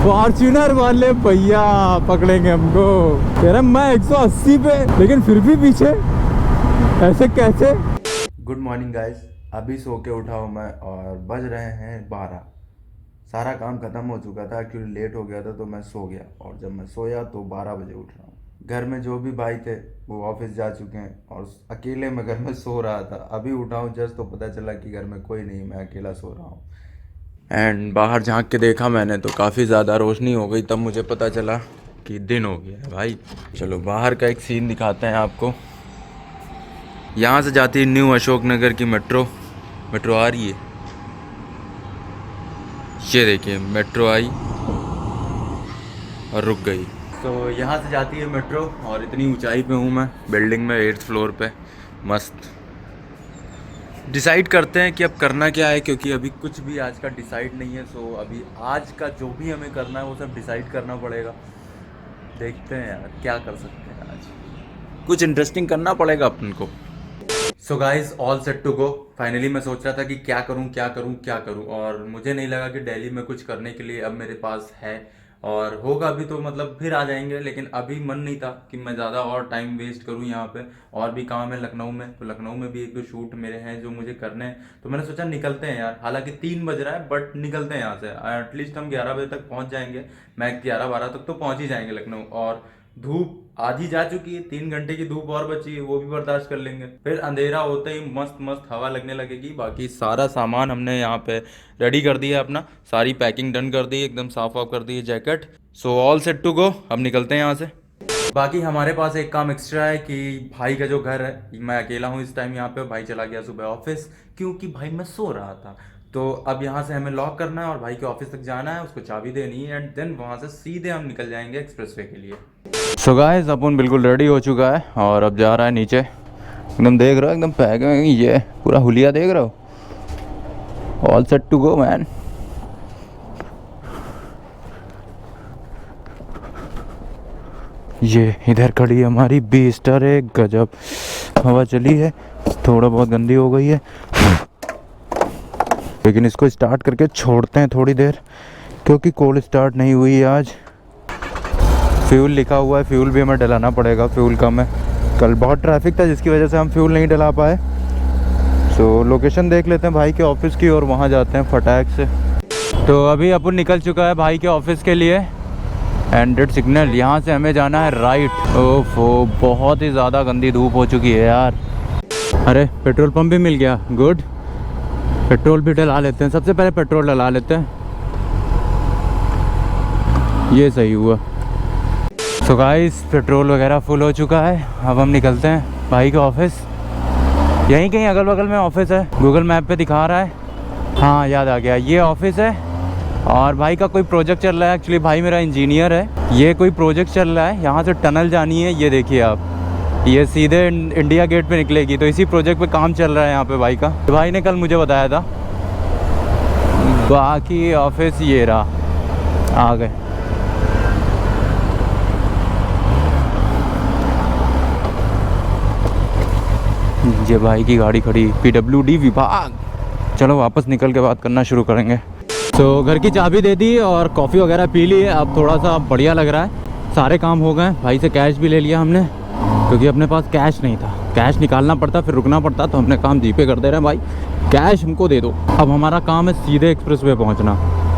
Fortuner वाले भैया पकड़ेंगे हमको। कह रहे मैं 180 पे, लेकिन फिर भी पीछे, ऐसे कैसे? गुड मॉर्निंग गाइस, अभी सो के उठा हूँ मैं और बज रहे हैं 12। सारा काम खत्म हो चुका था, एक्चुअली लेट हो गया था तो मैं सो गया, और जब मैं सोया तो 12 बजे उठ रहा हूँ। घर में जो भी भाई थे वो ऑफिस जा चुके हैं और अकेले मैं घर में सो रहा था। अभी उठा हूँ जस्ट तो पता चला कि घर में कोई नहीं, मैं अकेला सो रहा हूँ। एंड बाहर झांक के देखा मैंने तो काफ़ी ज़्यादा रोशनी हो गई, तब मुझे पता चला कि दिन हो गया है भाई। चलो बाहर का एक सीन दिखाते हैं आपको। यहाँ से जाती है न्यू अशोकनगर की मेट्रो आ रही है। ये देखिए मेट्रो आई और रुक गई। तो यहाँ से जाती है मेट्रो और इतनी ऊंचाई पे हूँ मैं, बिल्डिंग में 8th फ्लोर पे। मस्त। डिसाइड करते हैं कि अब करना क्या है, क्योंकि अभी कुछ भी आज का डिसाइड नहीं है। सो अभी आज का जो भी हमें करना है वो सब डिसाइड करना पड़ेगा। देखते हैं यार क्या कर सकते हैं, आज कुछ इंटरेस्टिंग करना पड़ेगा अपन को। So guys all set to go. Finally मैं सोच रहा था कि क्या करूं, और मुझे नहीं लगा कि दिल्ली में कुछ करने के लिए अब मेरे पास है और होगा भी, तो मतलब फिर आ जाएंगे। लेकिन अभी मन नहीं था कि मैं ज़्यादा और टाइम वेस्ट करूं यहाँ पे। और भी काम है लखनऊ में, तो लखनऊ में भी 1-2 शूट मेरे हैं जो मुझे करने हैं। तो मैंने सोचा निकलते हैं यार, हालांकि 3 बज रहा है बट निकलते हैं यहाँ से। एटलीस्ट हम 11 बजे तक पहुँच जाएंगे, मैक्स 11-12 तक तो पहुँच ही जाएंगे लखनऊ। और धूप आधी जा चुकी है, 3 घंटे की धूप और बची है, वो भी बर्दाश्त कर लेंगे। फिर अंधेरा होते ही मस्त मस्त हवा लगने लगेगी। बाकी सारा सामान हमने यहाँ पे रेडी कर दिया अपना, सारी पैकिंग डन कर दी, एकदम साफ वाफ कर दी है jacket. So all set to go, अब निकलते हैं यहाँ से। बाकी हमारे पास एक काम एक्स्ट्रा है कि भाई का जो घर है, मैं अकेला हूँ इस टाइम यहाँ पे। भाई चला गया सुबह ऑफिस, क्योंकि भाई मैं सो रहा था। तो अब यहाँ से हमें लॉक करना है और भाई के ऑफिस तक जाना है, उसको चाबी देनी है, एंड देन वहाँ से सीधे हम निकल जाएंगे एक्सप्रेसवे के लिए। सो गाइस अपन बिल्कुल रेडी हो चुका है और अब जा रहा है नीचे। एकदम देख रहा हो, एकदम पैक है, ये पूरा हुलिया देख रहा हो। All set to go man. ये इधर खड़ी है हमारी बीस्टर, एक गजब हवा चली है, थोड़ा बहुत गंदी हो गई है, लेकिन इसको स्टार्ट करके छोड़ते हैं थोड़ी देर, क्योंकि कोल्ड स्टार्ट नहीं हुई है आज। फ्यूल लिखा हुआ है, फ्यूल भी हमें डलाना पड़ेगा, फ्यूल कम है। कल बहुत ट्रैफिक था जिसकी वजह से हम फ्यूल नहीं डला पाए। सो लोकेशन देख लेते हैं भाई के ऑफिस की और वहाँ जाते हैं फटाक से। तो अभी अपन निकल चुका है भाई के ऑफिस के लिए। एंड रेड सिग्नल, यहाँ से हमें जाना है राइट। ओफो बहुत ही ज़्यादा गंदी धूप हो चुकी है यार। अरे पेट्रोल पंप भी मिल गया, गुड। पेट्रोल भी डला लेते हैं, सबसे पहले पेट्रोल डला लेते हैं, ये सही हुआ। तो गाइस पेट्रोल वगैरह फुल हो चुका है, अब हम निकलते हैं भाई के ऑफिस। यहीं कहीं अगल बगल में ऑफिस है, गूगल मैप पे दिखा रहा है। हाँ याद आ गया, ये ऑफिस है। और भाई का कोई प्रोजेक्ट चल रहा है, एक्चुअली भाई मेरा इंजीनियर है। ये कोई प्रोजेक्ट चल रहा है, यहाँ से टनल जानी है, ये देखिए आप, ये सीधे इंडिया गेट पे निकलेगी। तो इसी प्रोजेक्ट पे काम चल रहा है यहाँ पे भाई का, तो भाई ने कल मुझे बताया था। बाकी ऑफिस ये रहा, आ गए। ये भाई की गाड़ी खड़ी, PWD विभाग। चलो वापस निकल के बात करना शुरू करेंगे। तो घर की चाबी दे दी और कॉफ़ी वगैरह पी ली है, अब थोड़ा सा बढ़िया लग रहा है। सारे काम हो गए, भाई से कैश भी ले लिया हमने, क्योंकि अपने पास कैश नहीं था। कैश निकालना पड़ता फिर रुकना पड़ता, तो हमने काम जीपे कर दे रहे हैं भाई, कैश हमको दे दो। अब हमारा काम है सीधे एक्सप्रेसवे पहुंचना।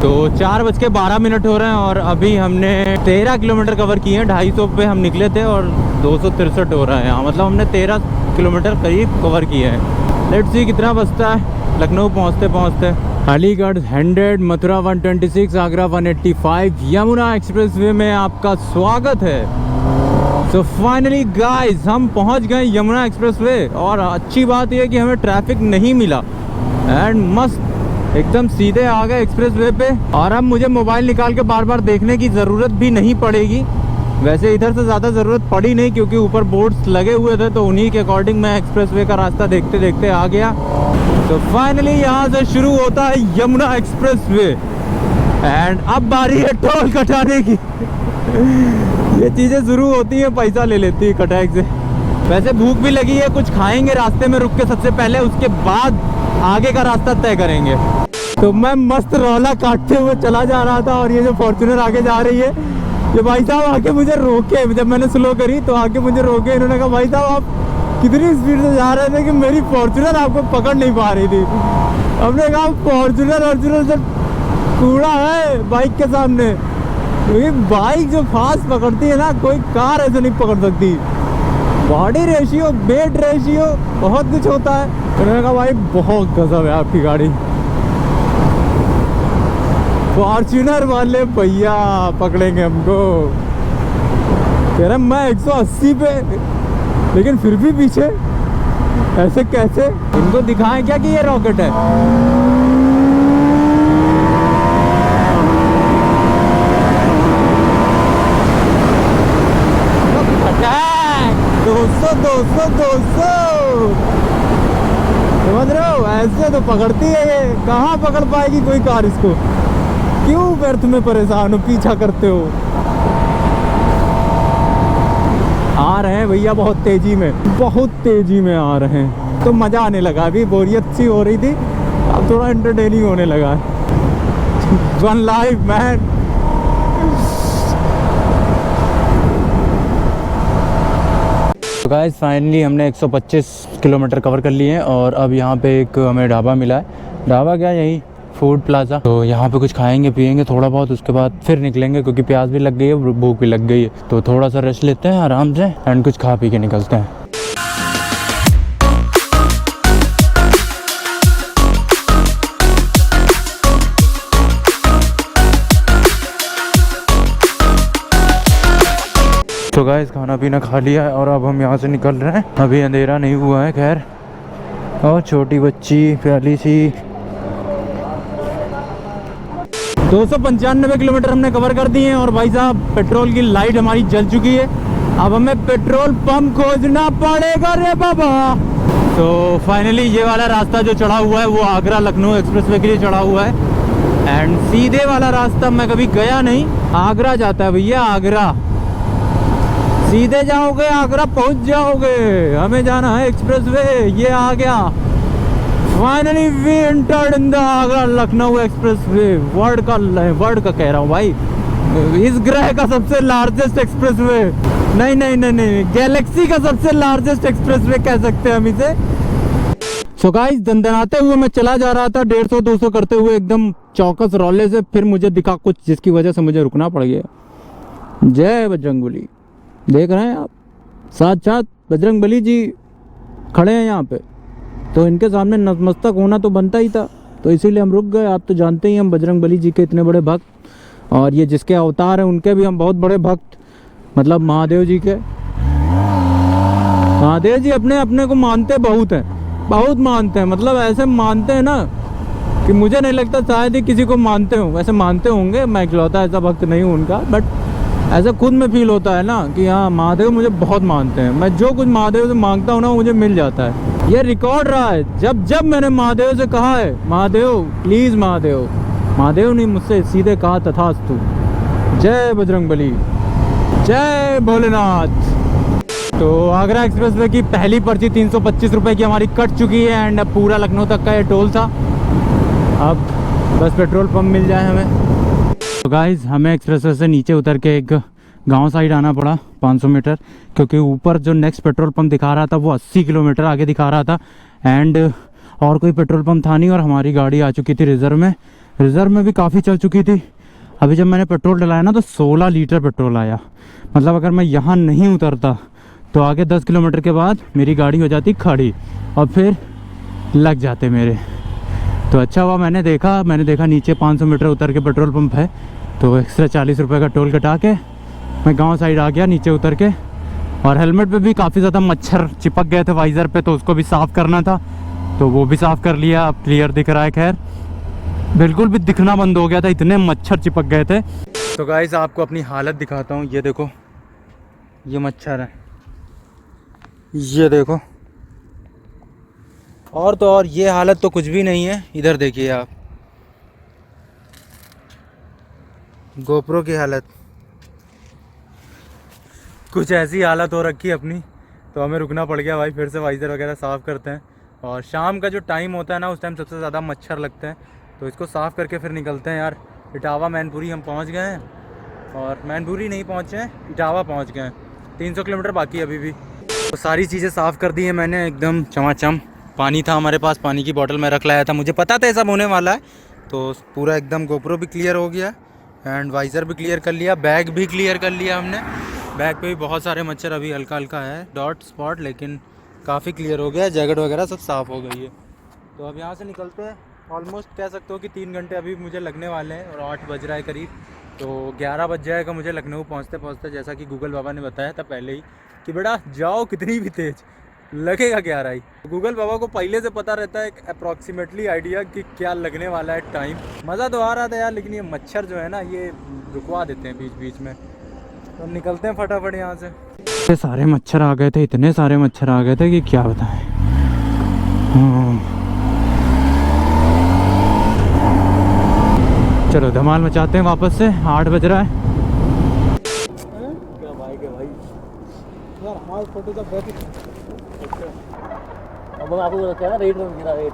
तो 4:12 हो रहे हैं और अभी हमने 13 किलोमीटर कवर किए हैं। 250 पे हम निकले थे और 263 हो रहा है यहाँ, मतलब हमने 13 किलोमीटर करीब कवर किए हैं। लेट्स सी कितना बचता है लखनऊ पहुँचते पहुँचते। अलीगढ़ 100, मथुरा 126, आगरा 185, यमुना एक्सप्रेसवे में आपका स्वागत है। तो फाइनली गाइस हम पहुंच गए यमुना एक्सप्रेसवे, और अच्छी बात यह कि हमें ट्रैफिक नहीं मिला एंड मस्त एकदम सीधे आ गए एक्सप्रेसवे पे। और अब मुझे मोबाइल निकाल के बार बार देखने की ज़रूरत भी नहीं पड़ेगी। वैसे इधर से ज़्यादा ज़रूरत पड़ी नहीं, क्योंकि ऊपर बोर्ड्स लगे हुए थे, तो उन्हीं के अकॉर्डिंग मैं एक्सप्रेसवे का रास्ता देखते देखते आ गया। तो फाइनली यहाँ से शुरू होता है यमुना एक्सप्रेसवे एंड अब बारी है टोल कटाने की। ये चीज़ें शुरू होती है, पैसा ले लेती है कटाक से। वैसे भूख भी लगी है, कुछ खाएंगे रास्ते में रुक के सबसे पहले, उसके बाद आगे का रास्ता तय करेंगे। तो मैं मस्त रौला काटते हुए चला जा रहा था और ये जो फॉर्च्यूनर आगे जा रही है, ये भाई साहब आके मुझे रोके। जब मैंने स्लो करी तो आके मुझे रोके। इन्होंने कहा भाई साहब आप कितनी स्पीड से जा रहे थे कि मेरी फॉर्च्यूनर आपको पकड़ नहीं पा रही थी। हमने कहा फॉर्च्यूनर से कूड़ा है बाइक के सामने। क्योंकि बाइक जो फास्ट पकड़ती है ना, कोई कार ऐसे नहीं पकड़ सकती। बॉडी रेशियो, वेट रेशियो, बहुत कुछ होता है। उन्होंने कहा भाई बहुत गजब है आपकी गाड़ी। फॉर्च्यूनर वाले भैया पकड़ेंगे हमको। कह रहे मैं 180 पे, लेकिन फिर भी पीछे। ऐसे कैसे? इनको दिखाएं क्या कि ये रॉकेट है? 200 समझ रहे हो? ऐसे तो पकड़ती है ये, कहाँ पकड़ पाएगी कोई कार इसको। क्यों व्यर्थ में परेशान हो, पीछा करते हो? आ रहे हैं भैया बहुत तेजी में आ रहे हैं। तो मजा आने लगा। अभी बोरियत सी हो रही थी, अब थोड़ा एंटरटेनिंग होने लगा है। One life man. तो गाइस फाइनली हमने 125 किलोमीटर कवर कर लिए हैं और अब यहाँ पे एक हमें ढाबा मिला है। ढाबा क्या, यही फूड प्लाजा। तो यहाँ पे कुछ खाएंगे पिएंगे थोड़ा बहुत, उसके बाद फिर निकलेंगे क्योंकि प्यास भी लग गई है, भूख भी लग गई है। तो थोड़ा सा रेस्ट लेते हैं आराम से एंड कुछ खा पी के निकलते हैं। तो गाइस खाना पीना खा लिया है और अब हम यहाँ से निकल रहे हैं। अभी अंधेरा नहीं हुआ है खैर। और छोटी बच्ची प्याली सी। 295 किलोमीटर हमने कवर कर दिए हैं और भाई साहब पेट्रोल की लाइट हमारी जल चुकी है। अब हमें पेट्रोल पंप खोजना पड़ेगा रे बाबा। तो फाइनली ये वाला रास्ता जो चढ़ा हुआ है वो आगरा लखनऊ एक्सप्रेसवे के लिए चढ़ा हुआ है। एंड सीधे वाला रास्ता मैं कभी गया नहीं, आगरा जाता है भैया, आगरा। सीधे जाओगे आगरा पहुंच जाओगे। हमें जाना है एक्सप्रेसवे। ये आ गया finally, we entered in the Agra Lucknow expressway. World का कह रहा हूँ भाई, इस ग्रह का सबसे लार्जेस्ट एक्सप्रेसवे। नहीं, गैलेक्सी का सबसे लार्जेस्ट एक्सप्रेसवे कह सकते हैं हम इसे। सो गाइस दंदनाते हुए मैं चला जा रहा था 150-200 करते हुए एकदम चौकस रौले से। फिर मुझे दिखा कुछ जिसकी वजह से मुझे रुकना पड़ गया। जय बजरंगबली। देख रहे हैं आप, साथ बजरंगबली जी खड़े हैं यहाँ पे, तो इनके सामने नतमस्तक होना तो बनता ही था। तो इसीलिए हम रुक गए। आप तो जानते ही हम बजरंगबली जी के इतने बड़े भक्त, और ये जिसके अवतार हैं उनके भी हम बहुत बड़े भक्त, मतलब महादेव जी के। महादेव जी अपने को मानते बहुत मानते हैं। मतलब ऐसे मानते हैं ना कि मुझे नहीं लगता शायद ही किसी को मानते हों। वैसे मानते होंगे, मैं इकलौता ऐसा भक्त नहीं हूँ उनका, बट ऐसा खुद में फील होता है ना कि हाँ महादेव मुझे बहुत मानते हैं। मैं जो कुछ महादेव से मांगता हूँ ना मुझे मिल जाता है। ये रिकॉर्ड रहा है, जब मैंने महादेव से कहा है महादेव प्लीज़, महादेव नहीं मुझसे सीधे कहा तथास्तु। जय बजरंगबली, जय भोलेनाथ। तो आगरा एक्सप्रेसवे की पहली पर्ची 325 रुपये की हमारी कट चुकी है एंड अब पूरा लखनऊ तक का ये टोल था। अब बस पेट्रोल पंप मिल जाए हमें। तो गाइस हमें एक्सप्रेसवे से नीचे उतर के एक गांव साइड आना पड़ा 500 मीटर, क्योंकि ऊपर जो नेक्स्ट पेट्रोल पंप दिखा रहा था वो 80 किलोमीटर आगे दिखा रहा था एंड और कोई पेट्रोल पंप था नहीं। और हमारी गाड़ी आ चुकी थी रिज़र्व में भी काफ़ी चल चुकी थी। अभी जब मैंने पेट्रोल डलाया ना तो 16 लीटर पेट्रोल आया। मतलब अगर मैं यहाँ नहीं उतरता तो आगे 10 किलोमीटर के बाद मेरी गाड़ी हो जाती खड़ी और फिर लग जाते मेरे। तो अच्छा हुआ मैंने देखा नीचे 500 मीटर उतर के पेट्रोल पंप है, तो एक्स्ट्रा 40 रुपये का टोल कटा के मैं गांव साइड आ गया नीचे उतर के। और हेलमेट पे भी काफ़ी ज़्यादा मच्छर चिपक गए थे वाइज़र पे, तो उसको भी साफ़ करना था, तो वो भी साफ़ कर लिया। अब क्लियर दिख रहा है। खैर बिल्कुल भी दिखना बंद हो गया था, इतने मच्छर चिपक गए थे। तो गाइस आपको अपनी हालत दिखाता हूँ। ये देखो, ये मच्छर है, ये देखो। और तो और ये हालत तो कुछ भी नहीं है। इधर देखिए आप, गोप्रो की हालत, कुछ ऐसी हालत हो रखी है अपनी। तो हमें रुकना पड़ गया भाई, फिर से वाइज़र वगैरह साफ़ करते हैं। और शाम का जो टाइम होता है ना उस टाइम सबसे ज़्यादा मच्छर लगते हैं, तो इसको साफ़ करके फिर निकलते हैं यार। इटावा मैनपुरी हम पहुंच गए हैं, और मैनपुरी नहीं पहुंचे हैं, इटावा पहुंच गए हैं। 300 किलोमीटर बाकी है अभी भी। तो सारी चीज़ें साफ़ कर दी हैं मैंने एकदम चमाचम। पानी था हमारे पास, पानी की बोतल मैं रख लाया था, मुझे पता था ये सब होने वाला है। तो पूरा एकदम गोप्रो भी क्लियर हो गया एंड वाइज़र भी क्लियर कर लिया, बैग भी क्लियर कर लिया हमने। बैग पे भी बहुत सारे मच्छर अभी हल्का हल्का है डॉट स्पॉट, लेकिन काफ़ी क्लियर हो गया। जैकेट वगैरह सब साफ़ हो गई है। तो अब यहाँ से निकलते हैं। ऑलमोस्ट कह सकते हो कि 3 घंटे अभी मुझे लगने वाले हैं, और 8 बज रहा है करीब, तो 11 बज जाएगा मुझे लखनऊ पहुँचते पहुँचते। जैसा कि गूगल बाबा ने बताया था पहले ही कि बेटा जाओ कितनी भी तेज़, लगेगा 11 ही। गूगल बाबा को पहले से पता रहता है एक अप्रॉक्सीमेटली आइडिया कि क्या लगने वाला है टाइम। मज़ा तो आ रहा था यार, लेकिन ये मच्छर जो है ना ये रुकवा देते हैं बीच बीच में। तो निकलते हैं फटाफट यहाँ से। इतने सारे मच्छर आ गए थे, इतने सारे मच्छर आ गए थे कि क्या बताएं। चलो धमाल मचाते हैं वापस से। 8 बज रहा है। क्या भाई यार हमारे फोटो तो बहुत ही अब आपको रखा है ना रेट में गिरा रेट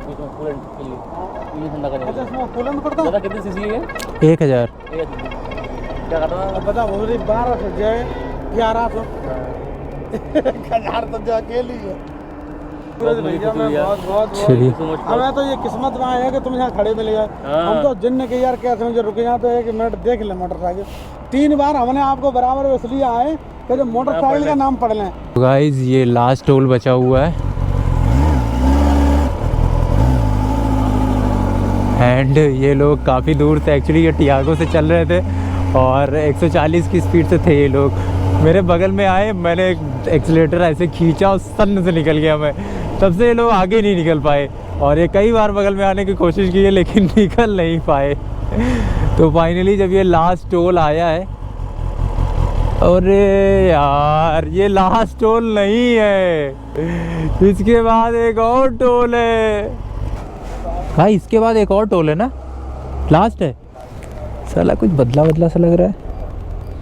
बीच में कूलेंट के लिए ठंडा करने। अच्छा इसमें कूलेंट पड़ता है। कितनी सीसी है? 1000। क्या करना है? बता बोल रही 1200 जाए 1100 1000 तो जो अकेली है। भैया मैं बहुत हमें तो ये किस्मत में है कि तुम यहाँ खड़े मिले जाए। हम तो जिन्न के यार क्या समझे रुके यहाँ तो 1 मिनट देख ले मोटरसाइकिल। 3 बार हमने आपको बराबर इसलिए आए कि जो मोटरसाइकिल का नाम पढ़ लें। गाइस ये लास्ट टोल बचा हुआ है एंड ये लोग काफ़ी दूर से, एक्चुअली ये टियागो से चल रहे थे और 140 की स्पीड से थे ये लोग। मेरे बगल में आए, मैंने एक्सीलेटर ऐसे खींचा और सन से निकल गया मैं। तब से ये लोग आगे नहीं निकल पाए, और ये कई बार बगल में आने की कोशिश की है लेकिन निकल नहीं पाए। तो फाइनली जब ये लास्ट टोल आया है, अरे यार ये लास्ट टोल नहीं है, इसके बाद एक और टोल है भाई। इसके बाद एक और टोल है ना, लास्ट है। साला कुछ बदला बदला सा लग रहा है,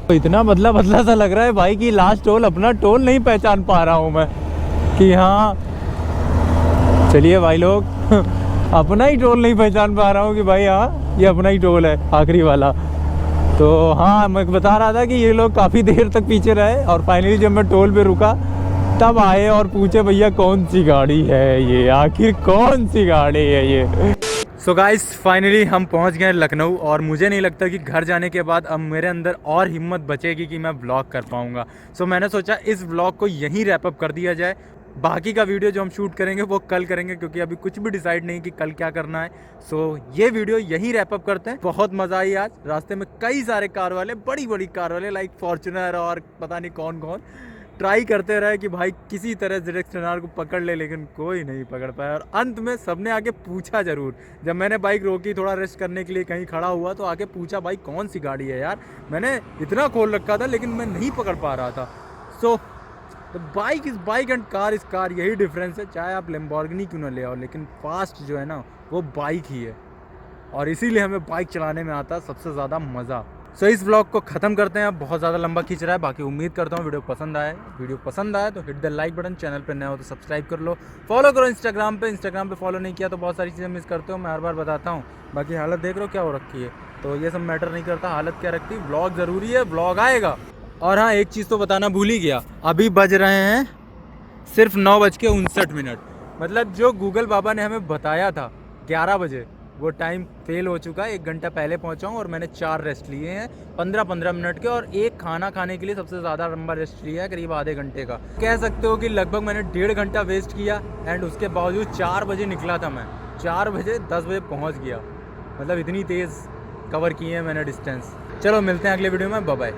तो इतना बदला बदला सा लग रहा है भाई कि लास्ट टोल अपना टोल नहीं पहचान पा रहा हूँ मैं कि हाँ। चलिए भाई लोग अपना ही टोल नहीं पहचान पा रहा हूँ कि भाई हाँ ये अपना ही टोल है आखिरी वाला। तो हाँ मैं बता रहा था कि ये लोग काफ़ी देर तक पीछे रहे, और फाइनली जब मैं टोल पे रुका तब आए और पूछे भैया कौन सी गाड़ी है ये, आखिर कौन सी गाड़ी है ये। सो गाइस फाइनली हम पहुंच गए लखनऊ, और मुझे नहीं लगता कि घर जाने के बाद अब मेरे अंदर और हिम्मत बचेगी कि मैं व्लॉग कर पाऊंगा। सो मैंने सोचा इस व्लॉग को यहीं रैप अप कर दिया जाए। बाकी का वीडियो जो हम शूट करेंगे वो कल करेंगे, क्योंकि अभी कुछ भी डिसाइड नहीं कि कल क्या करना है। सो ये वीडियो यहीं रैप अप करते हैं। बहुत मज़ा आई आज। रास्ते में कई सारे कार वाले, बड़ी बड़ी कार वाले लाइक फॉर्च्यूनर और पता नहीं कौन कौन ट्राई करते रहे कि भाई किसी तरह ZX-10R को पकड़ ले, लेकिन कोई नहीं पकड़ पाया। और अंत में सबने आके पूछा ज़रूर, जब मैंने बाइक रोकी थोड़ा रेस्ट करने के लिए कहीं खड़ा हुआ, तो आके पूछा भाई कौन सी गाड़ी है यार। मैंने इतना खोल रखा था लेकिन मैं नहीं पकड़ पा रहा था। So bike is bike and car is car, यही डिफरेंस है। चाहे आप लैम्बोर्गिनी क्यों ना ले आओ, लेकिन फास्ट जो है ना वो बाइक ही है, और इसीलिए हमें बाइक चलाने में आता है सबसे ज़्यादा मज़ा। सो इस व्लॉग को ख़त्म करते हैं, अब बहुत ज़्यादा लंबा खींच रहा है। बाकी उम्मीद करता हूँ वीडियो पसंद आए तो hit the like button, channel पर नया हो तो सब्सक्राइब कर लो, फॉलो करो इंस्टाग्राम पे फॉलो नहीं किया तो बहुत सारी चीज़ें मिस करते हो, मैं हर बार बताता हूँ। बाकी हालत देख रहे हो क्या हो रखी है, तो ये सब मैटर नहीं करता हालत क्या रखती, व्लॉग ज़रूरी है, व्लॉग आएगा। और हाँ एक चीज़ तो बताना भूल ही गया, अभी बज रहे हैं सिर्फ 9:59। मतलब जो गूगल बाबा ने हमें बताया था 11 बजे, वो टाइम फेल हो चुका है। 1 घंटा पहले पहुंचा हूं, और मैंने 4 रेस्ट लिए हैं 15-15 मिनट के, और एक खाना खाने के लिए सबसे ज़्यादा लंबा रेस्ट लिया है करीब आधे घंटे का। कह सकते हो कि लगभग मैंने 1.5 घंटा वेस्ट किया, एंड उसके बावजूद 4 बजे निकला था मैं, 4 बजे 10 बजे पहुँच गया। मतलब इतनी तेज़ कवर किए हैं मैंने डिस्टेंस। चलो मिलते हैं अगले वीडियो में, बाय बाय।